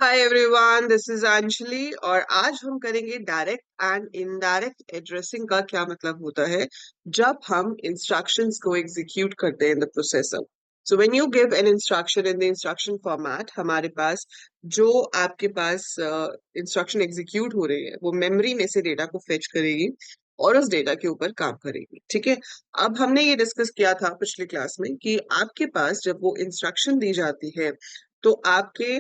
Hi everyone, this is Anjali और आज हम करेंगे डायरेक्ट एंड इनडायरेक्ट एड्रेसिंग का क्या मतलब होता है जब हम इंस्ट्रक्शंस को एग्जीक्यूट करते हैं in the processor. So when you give an instruction in the instruction format, हमारे पास जो आपके पास इंस्ट्रक्शन एग्जीक्यूट हो रही है वो मेमोरी में से डेटा को फेच करेगी और उस डेटा के ऊपर काम करेगी। ठीक है। अब हमने ये डिस्कस किया था पिछली क्लास में कि आपके पास जब वो इंस्ट्रक्शन दी जाती है तो आपके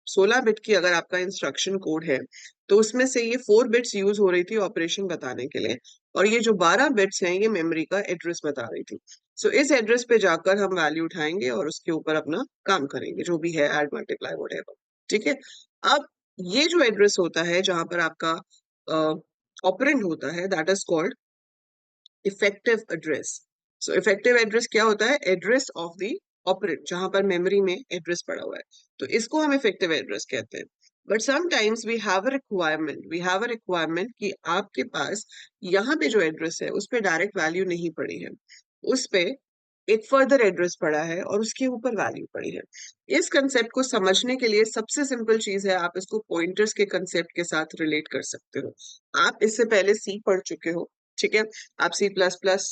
16 बिट की अगर आपका इंस्ट्रक्शन कोड है तो उसमें से ये 4 बिट्स यूज हो रही थी ऑपरेशन बताने के लिए, और ये जो 12 बिट्स हैं ये मेमोरी का एड्रेस बता रही थी। सो इस एड्रेस पे जाकर हम वैल्यू उठाएंगे और उसके ऊपर अपना काम करेंगे, जो भी है ऐड मल्टीप्लाई व्हाटएवर। ठीक है। अब ये जो एड्रेस होता है जहां पर आपका ऑपरेंड होता है, that is called effective address. So effective address क्या होता है? एड्रेस ऑफ द ऑपरेंड, जहां पर मेमोरी में एड्रेस पड़ा हुआ है, तो इसको हम इफेक्टिव एड्रेस कहते हैं। But sometimes we have a requirement कि आपके पास यहाँ पे जो एड्रेस है उस पे डायरेक्ट वैल्यू नहीं पड़ी है, उस पे एक फर्दर एड्रेस पड़ा है और उसके ऊपर वैल्यू पड़ी है। इस कंसेप्ट को समझने के लिए सबसे सिंपल चीज है, आप इसको पॉइंटर्स के कंसेप्ट के साथ रिलेट कर सकते हो। आप इससे पहले सी पढ़ चुके हो। ठीक है। आप सी प्लस प्लस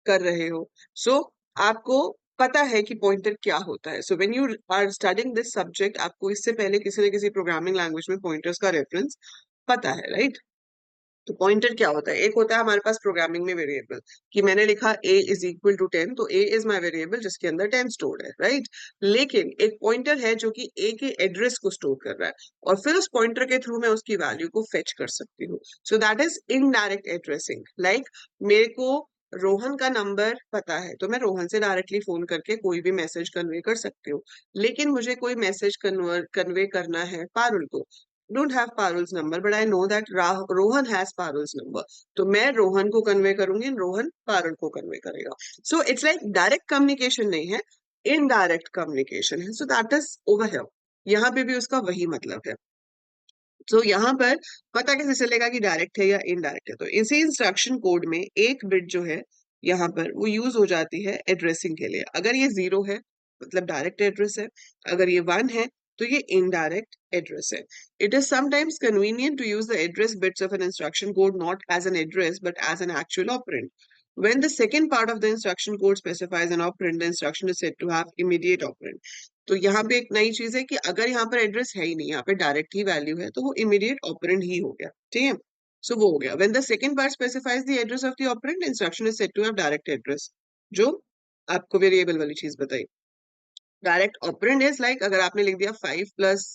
कर रहे हो। सो आपको पता है कि पॉइंटर क्या होता है। So when you are studying this subject, आपको इससे पहले किसी न किसी प्रोग्रामिंग लैंग्वेज में पॉइंटर्स का रेफरेंस पता है, राइट? तो पॉइंटर क्या होता है? एक होता है हमारे पास प्रोग्रामिंग में वेरिएबल, कि मैंने लिखा a इज इक्वल टू 10, तो a इज माई वेरिएबल जिसके अंदर 10 स्टोर्ड है, राइट? लेकिन एक पॉइंटर है जो कि a के एड्रेस को स्टोर कर रहा है, और फिर उस पॉइंटर के थ्रू मैं उसकी वैल्यू को फेच कर सकती हूँ। So that is indirect addressing. Like मेरे को रोहन का नंबर पता है तो मैं रोहन से डायरेक्टली फोन करके कोई भी मैसेज कन्वे कर सकती हूँ। लेकिन मुझे कोई मैसेज कन्वे करना है पारुल को, don't have Parul's number, but I know that Rohan has Parul's number. तो मैं रोहन को कन्वे करूंगी, रोहन पारुल को कन्वे करेगा। So it's like direct communication नहीं है, इनडायरेक्ट कम्युनिकेशन है। So that is over here. यहाँ पे भी उसका वही मतलब है। तो यहाँ पर पता कैसे चलेगा कि डायरेक्ट है या इनडायरेक्ट है? तो इसी इंस्ट्रक्शन कोड में एक बिट जो है यहाँ पर वो यूज हो जाती है एड्रेसिंग के लिए। अगर ये 0 है मतलब डायरेक्ट एड्रेस है, अगर ये 1 है तो ये इनडायरेक्ट एड्रेस है। It is sometimes convenient to use the address bits of an instruction code not as an address but as an actual operand. When the second part of the instruction code specifies an operand, the instruction is said to have immediate operand. तो यहाँ पे एक नई चीज है कि अगर यहाँ पर एड्रेस है ही नहीं, यहाँ पे डायरेक्ट ही वैल्यू है, तो वो इमीडिएट ऑपरेंड ही हो गया। ठीक है। सो वो हो गया। When the second part specifies the address of the operand, instruction is said to have direct address, जो आपको वेरिएबल वाली चीज बताई। डायरेक्ट ऑपरेंड इज लाइक अगर आपने लिख दिया 5 प्लस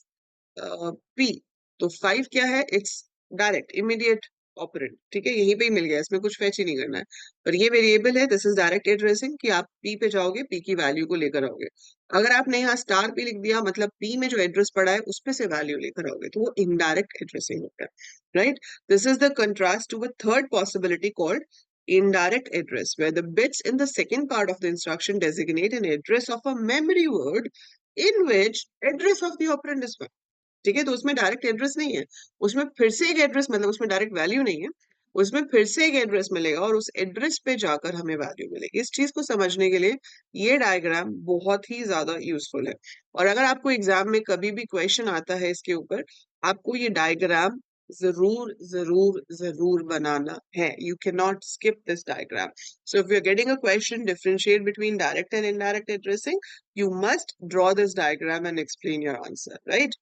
पी, तो 5 क्या है? It's direct immediate operand. ठीक है, यहीं पे ही मिल गया, इसमें कुछ फेच ही नहीं करना है। पर ये वेरिएबल है, दिस इज डायरेक्ट एड्रेसिंग, कि आप पी पे जाओगे, पी की वैल्यू को लेकर आओगे। अगर आपने यहाँ स्टार पी लिख दिया, मतलब पी में जो एड्रेस पड़ा है उस पे से वैल्यू लेकर आओगे, तो वो इनडायरेक्ट एड्रेसिंग होता है, right? This is the contrast to a third possibility called indirect address, where the bits in the second part of the instruction designate an address of a memory word in which address of the operand is found. ठीक है। तो उसमें direct address नहीं है, उसमें फिर से एक एड्रेस, मतलब उसमें डायरेक्ट वैल्यू नहीं है, उसमें फिर से एक एड्रेस मिलेगा और उस एड्रेस पे जाकर हमें वैल्यू मिलेगी। इस चीज को समझने के लिए ये डायग्राम बहुत ही ज्यादा यूजफुल है। और अगर आपको एग्जाम में कभी भी क्वेश्चन आता है इसके ऊपर, आपको ये डायग्राम जरूर जरूर जरूर बनाना है। You can not skip this diagram. So if you are getting a question differentiate between direct and indirect addressing, you must draw this diagram and explain your answer, right?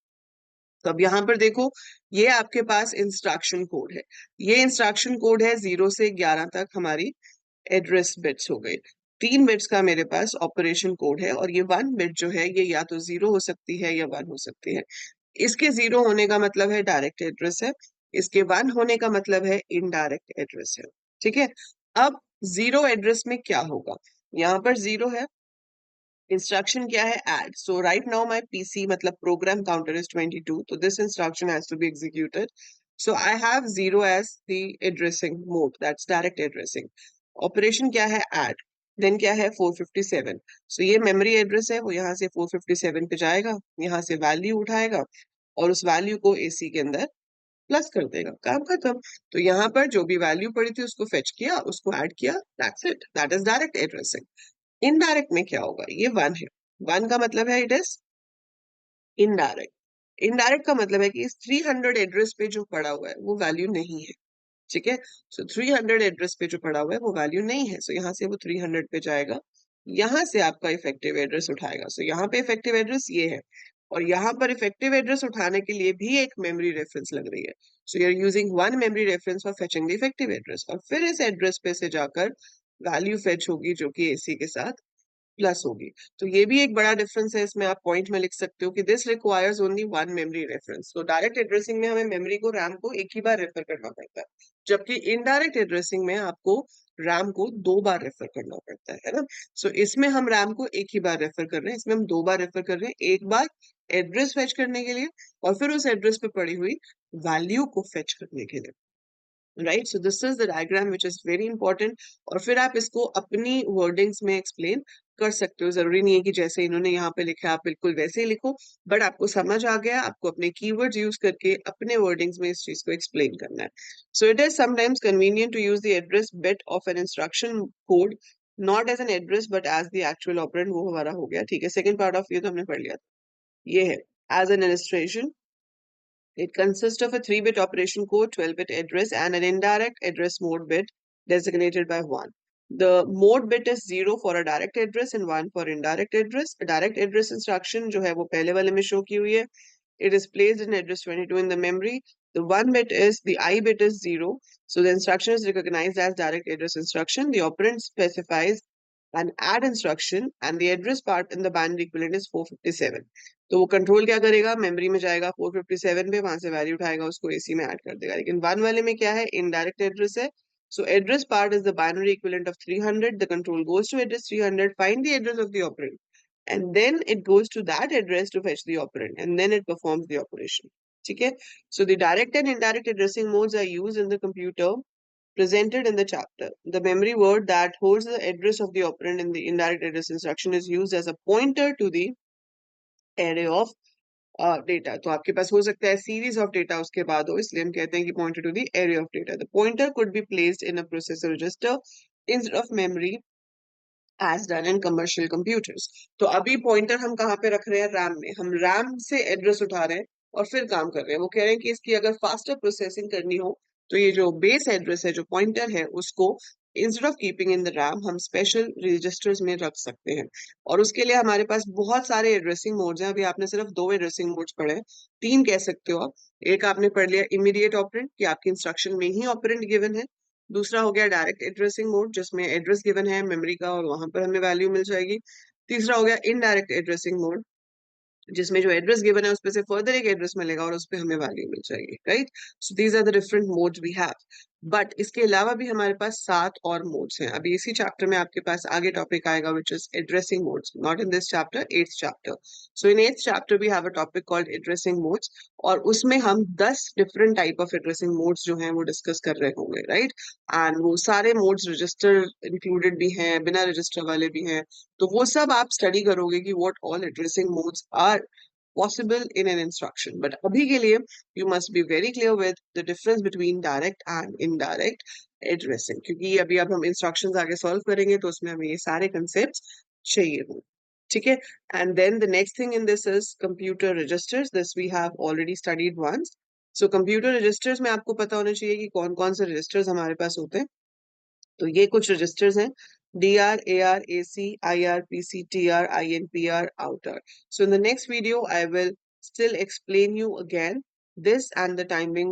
तो अब यहाँ पर देखो, ये आपके पास इंस्ट्रक्शन कोड है। ये instruction code है 0 से 11 तक, हमारी एड्रेस बिट्स हो गई। 3 बिट्स का मेरे पास ऑपरेशन कोड है, और ये 1 बिट जो है ये या तो 0 हो सकती है या 1 हो सकती है। इसके 0 होने का मतलब है डायरेक्ट एड्रेस है, इसके 1 होने का मतलब है इनडायरेक्ट एड्रेस है। ठीक है। अब 0 एड्रेस में क्या होगा? यहाँ पर 0 है, इंस्ट्रक्शन क्या है? Add. So right now my PC मतलब प्रोग्राम काउंटर इज 22, तो this instruction has to be executed. So I have 0 as the addressing mode, that's direct addressing. Operation क्या है? ऐड। देन क्या है? 457। सो ये मेमोरी एड्रेस है, वो यहाँ से 457 पे जाएगा, यहाँ से वैल्यू उठाएगा और उस वैल्यू को एसी के अंदर प्लस कर देगा, काम खत्म। तो यहाँ पर जो भी वैल्यू पड़ी थी उसको फेच किया, उसको ऐड किया, that's it, that is direct addressing. Indirect में क्या होगा? ये 1 है, 1 का मतलब है इट इज इनडायरेक्ट। इनडायरेक्ट का मतलब है कि इस 300 एड्रेस पे जो पड़ा हुआ है वो वैल्यू नहीं है, ठीक है। सो 300 एड्रेस पे जो पड़ा हुआ है वो वैल्यू नहीं है, सो यहाँ से वो 300 पे जाएगा, यहाँ से आपका इफेक्टिव एड्रेस उठाएगा। सो यहाँ पे इफेक्टिव एड्रेस ये है, और यहाँ पर इफेक्टिव एड्रेस उठाने के लिए भी एक मेमोरी रेफरेंस लग रही है। So you are using one memory reference for fetching the effective address, और फिर इस एड्रेस पे से जाकर वैल्यू फेच होगी जो कि एसी के साथ प्लस होगी। तो ये भी एक बड़ा डिफरेंस है, इसमें आप पॉइंट में लिख सकते हो कि this requires only one memory reference. तो डायरेक्ट एड्रेसिंग में हमें मेमोरी को रैम को एक ही बार रेफर करना पड़ता है, जबकि इनडायरेक्ट एड्रेसिंग में आपको रैम को 2 बार रेफर करना पड़ता है ना। सो इसमें हम रैम को एक ही बार रेफर कर रहे हैं, इसमें हम 2 बार रेफर कर रहे हैं, एक बार एड्रेस फेच करने के लिए और फिर उस एड्रेस पे पड़ी हुई वैल्यू को फेच करने के लिए, right. So this is the diagram which is very important, और फिर आप इसको अपनी वर्डिंग्स में एक्सप्लेन कर सकते हो। जरूरी नहीं है कि जैसे इन्होंने यहाँ पे लिखा है आप बिल्कुल वैसे ही लिखो, बट आपको समझ आ गया, आपको अपने कीवर्ड्स यूज करके अपने वर्डिंग्स में इस चीज को एक्सप्लेन करना है। So it is sometimes convenient to use the address bit of an instruction code not as an address but as the actual operand. वो हमारा हो गया, ठीक है। सेकंड पार्ट ऑफ ये तो हमने पढ़ लिया था, ये है as an illustration. It consists of a 3-bit operation code, 12-bit address, and an indirect address mode bit designated by 1. The mode bit is 0 for a direct address and 1 for indirect address. A direct address instruction जो है वो पहले वाले में show की हुई है. It is placed in address 22 in the memory. The 1 bit is, the I bit is 0. So the instruction is recognized as direct address instruction. The operand specifies an add instruction and the address part in the binary equivalent is 457. तो वो control क्या करेगा, memory में जाएगा 457 पे, वहां से value उठाएगा, उसको एसी में ऐड कर देगा। लेकिन वन वाले में क्या है, इनडायरेक्ट एड्रेस है। So address part is the binary equivalent of 300. The control goes to address 300, find the address of the operand, and then it goes to that address to fetch the operand, and then it performs the operation. Okay? So the direct and indirect addressing modes are used in the computer presented in the chapter. The memory word that holds the address of the operand in the indirect address instruction is used as a pointer to the array of data. तो आपके पास हो सकता है series of data उसके बाद हो, इसलिए हम कहते हैं कि pointer to the array of data. The pointer could be placed in a processor register instead of memory as done in commercial computers. तो अभी पॉइंटर हम कहाँ पे रख रहे हैं, रैम में। हम रैम से एड्रेस उठा रहे हैं और फिर काम कर रहे हैं। वो कह रहे हैं कि इसकी अगर फास्टर प्रोसेसिंग करनी हो तो ये जो बेस एड्रेस है, जो पॉइंटर है, उसको instead of keeping in the RAM हम स्पेशल रजिस्टर्स में रख सकते हैं। और उसके लिए हमारे पास बहुत सारे एड्रेसिंग मोड्स हैं। अभी आपने सिर्फ 2 एड्रेसिंग मोड्स पढ़े हैं, 3 कह सकते हो आप। एक आपने पढ़ लिया इमीडिएट ऑपरेंड, कि आपकी इंस्ट्रक्शन में ही ऑपरेंड गिवन है। दूसरा हो गया डायरेक्ट एड्रेसिंग मोड, जिसमें एड्रेस गिवन है मेमोरी का और वहां पर हमें वैल्यू मिल जाएगी। तीसरा हो गया इनडायरेक्ट एड्रेसिंग मोड, जिसमें जो एड्रेस गिवन है उस पे से फर्दर एक एड्रेस मिलेगा और उस पे हमें वैल्यू मिल जाएगी, right. So these are the different modes we have. But इसके अलावा भी हमारे पास 7 और मोड्स हैं। अभी इसी चैप्टर में आपके पास आगे टॉपिक आएगा which is addressing modes, not in this chapter, 8th chapter. So in 8th chapter we have a topic called addressing modes, और उसमें हम 10 different type of addressing modes जो हैं वो डिस्कस कर रहे होंगे, राइट। एंड वो सारे मोड्स रजिस्टर इंक्लूडेड भी हैं, बिना रजिस्टर वाले भी हैं। तो वो सब आप स्टडी करोगे कि what all addressing modes are possible in an instruction. But abhi ke liye, you must be very clear with the difference between direct and indirect addressing. क्योंकि अभी अब हम instructions आगे solve करेंगे तो उसमें हमें ये सारे concepts चाहिए हों, ठीक है। And then the next thing in this is computer registers. This we have already studied once. So computer registers में आपको पता होना चाहिए कि कौन कौन से registers हमारे पास होते हैं। तो ये कुछ रजिस्टर्स हैं, DR, AR, AC, IR, PC, TR, INPR, outer. So in the next video, I will still explain you again this and the timing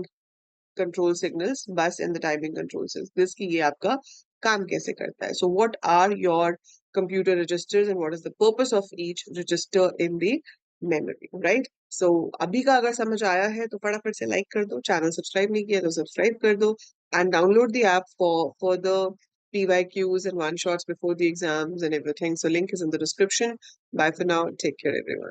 control signals, bus and the timing control signals. This की ये आपका काम कैसे करता है. So what are your computer registers and what is the purpose of each register in the memory, right? So अभी का अगर समझ आया है तो फटाफट से लाइक कर दो, चैनल सब्सक्राइब नहीं किया तो सब्सक्राइब कर दो, and download the app for further PYQs and one shots before the exams and everything. So link is in the description. Bye for now. Take care, everyone.